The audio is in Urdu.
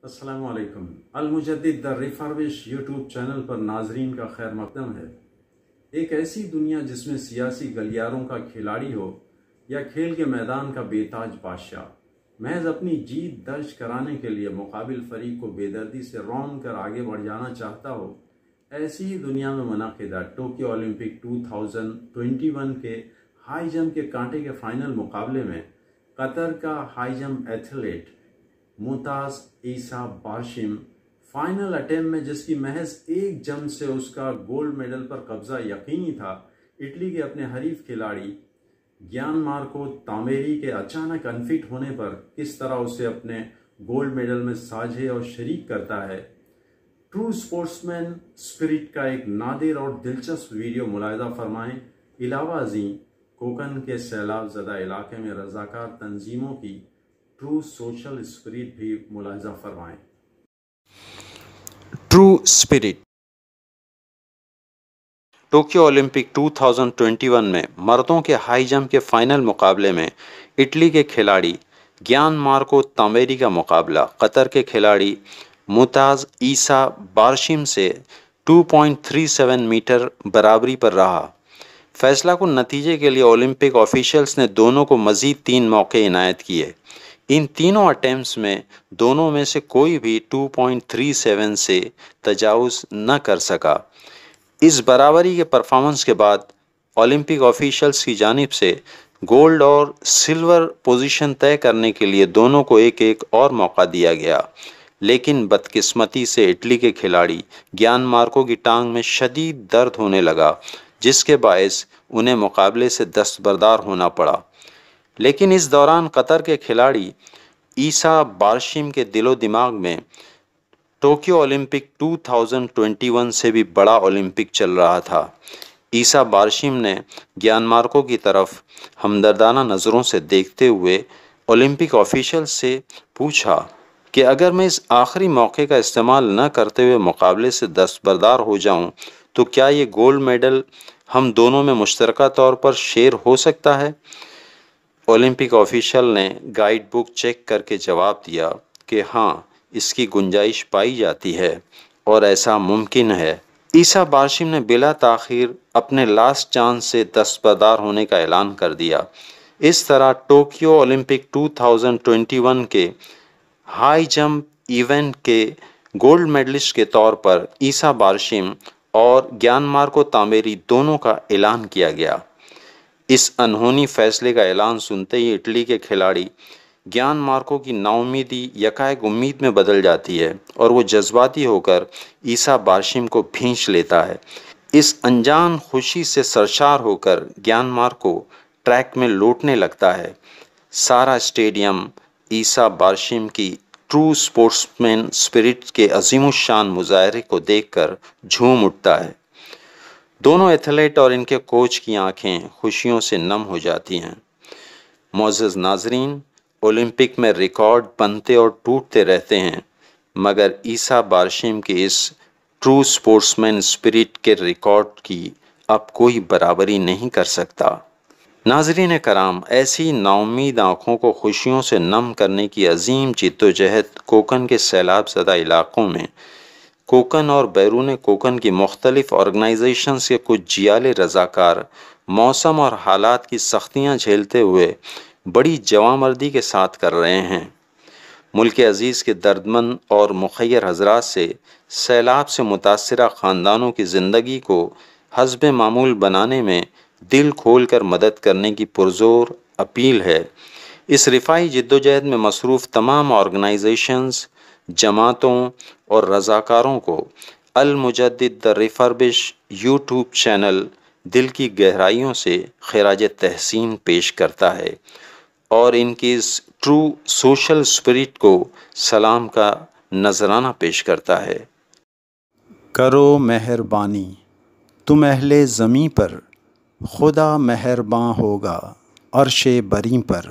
السلام علیکم۔ المجدد دا ریفربش یوٹیوب چینل پر ناظرین کا خیر مقدم ہے۔ ایک ایسی دنیا جس میں سیاسی گلیاروں کا کھلاڑی ہو یا کھیل کے میدان کا بے تاج بادشاہ محض اپنی جیت درج کرانے کے لیے مقابل فریق کو بے دردی سے رون کر آگے بڑھ جانا چاہتا ہو، ایسی ہی دنیا میں منعقدہ ٹوکیو اولمپک 2021 کے ہائی جمپ کے کانٹے کے فائنل مقابلے میں قطر کا ہائی جمپ ایتھلیٹ ممتاز عیسیٰ بارشم فائنل اٹیمپٹ میں جس کی محض ایک جمپ سے اس کا گولڈ میڈل پر قبضہ یقینی تھا، اٹلی کے اپنے حریف کھلاڑی گیان مارکو تامیری کے اچانک انفٹ ہونے پر کس طرح اسے اپنے گولڈ میڈل میں ساجھے اور شریک کرتا ہے۔ ٹرو سپورٹس مین اسپرٹ کا ایک نادر اور دلچسپ ویڈیو ملاحظہ فرمائیں۔ علاوہ ازیں کوکن کے سیلاب زدہ علاقے میں رضاکار تنظیموں کی ٹرو سوشل اسپرٹ بھی ملاحظہ فرمائیں۔ ٹرو اسپرٹ ٹوکیو اولمپک 2021 میں مردوں کے ہائی جمپ کے فائنل مقابلے میں اٹلی کے کھلاڑی گیان مارکو تامیری کا مقابلہ قطر کے کھلاڑی ممتاز عیسیٰ بارشم سے 2.37 میٹر برابری پر رہا۔ فیصلہ کن نتیجے کے لیے اولمپک آفیشلز نے دونوں کو مزید 3 موقع عنایت کیے۔ ان تینوں اٹیمپٹس میں دونوں میں سے کوئی بھی 2.37 سے تجاوز نہ کر سکا۔ اس برابری کے پرفارمنس کے بعد اولمپک آفیشلز کی جانب سے گولڈ اور سلور پوزیشن طے کرنے کے لیے دونوں کو ایک ایک اور موقع دیا گیا، لیکن بدقسمتی سے اٹلی کے کھلاڑی گیان مارکو کی ٹانگ میں شدید درد ہونے لگا، جس کے باعث انہیں مقابلے سے دستبردار ہونا پڑا۔ لیکن اس دوران قطر کے کھلاڑی عیسیٰ بارشم کے دل و دماغ میں ٹوکیو اولمپک 2021 سے بھی بڑا اولمپک چل رہا تھا۔ عیسیٰ بارشم نے گیان مارکو کی طرف ہمدردانہ نظروں سے دیکھتے ہوئے اولمپک آفیشل سے پوچھا کہ اگر میں اس آخری موقع کا استعمال نہ کرتے ہوئے مقابلے سے دستبردار ہو جاؤں تو کیا یہ گولڈ میڈل ہم دونوں میں مشترکہ طور پر شیئر ہو سکتا ہے؟ اولمپک آفیشل نے گائیڈ بک چیک کر کے جواب دیا کہ ہاں، اس کی گنجائش پائی جاتی ہے اور ایسا ممکن ہے۔ عیسیٰ بارشم نے بلا تاخیر اپنے لاسٹ چانس سے دستبردار ہونے کا اعلان کر دیا۔ اس طرح ٹوکیو اولمپک 2021 کے ہائی جمپ ایونٹ کے گولڈ میڈلسٹ کے طور پر عیسیٰ بارشم اور گیان مارکو تامیری دونوں کا اعلان کیا گیا۔ اس انہونی فیصلے کا اعلان سنتے ہی اٹلی کے کھلاڑی گیان مارکو کی نا امیدی یکایک امید میں بدل جاتی ہے اور وہ جذباتی ہو کر عیسیٰ بارشم کو بھینچ لیتا ہے۔ اس انجان خوشی سے سرشار ہو کر گیان مارکو ٹریک میں لوٹنے لگتا ہے۔ سارا اسٹیڈیم عیسیٰ بارشم کی ٹرو سپورٹس مین اسپرٹ کے عظیم الشان مظاہرے کو دیکھ کر جھوم اٹھتا ہے۔ دونوں ایتھلیٹ اور ان کے کوچ کی آنکھیں خوشیوں سے نم ہو جاتی ہیں۔ معزز ناظرین، اولمپک میں ریکارڈ بنتے اور ٹوٹتے رہتے ہیں، مگر عیسیٰ بارشم کی اس ٹرو سپورٹس مین اسپرٹ کے ریکارڈ کی اب کوئی برابری نہیں کر سکتا۔ ناظرین کرام، ایسی نا امید آنکھوں کو خوشیوں سے نم کرنے کی عظیم جدوجہد کوکن کے سیلاب زدہ علاقوں میں کوکن اور بیرون کوکن کی مختلف آرگنائزیشنز کے کچھ جیالے رضاکار موسم اور حالات کی سختیاں جھیلتے ہوئے بڑی جوانمردی کے ساتھ کر رہے ہیں۔ ملک عزیز کے دردمند اور مخیر حضرات سے سیلاب سے متاثرہ خاندانوں کی زندگی کو حسب معمول بنانے میں دل کھول کر مدد کرنے کی پرزور اپیل ہے۔ اس رفاہی جدوجہد میں مصروف تمام آرگنائزیشنز، جماعتوں اور رضاکاروں کو المجدد دا ریفربش یوٹیوب چینل دل کی گہرائیوں سے خراج تحسین پیش کرتا ہے اور ان کی اس ٹرو سوشل اسپرٹ کو سلام کا نذرانہ پیش کرتا ہے۔ کرو مہربانی تم اہل زمیں پر، خدا مہرباں ہوگا عرش بری پر۔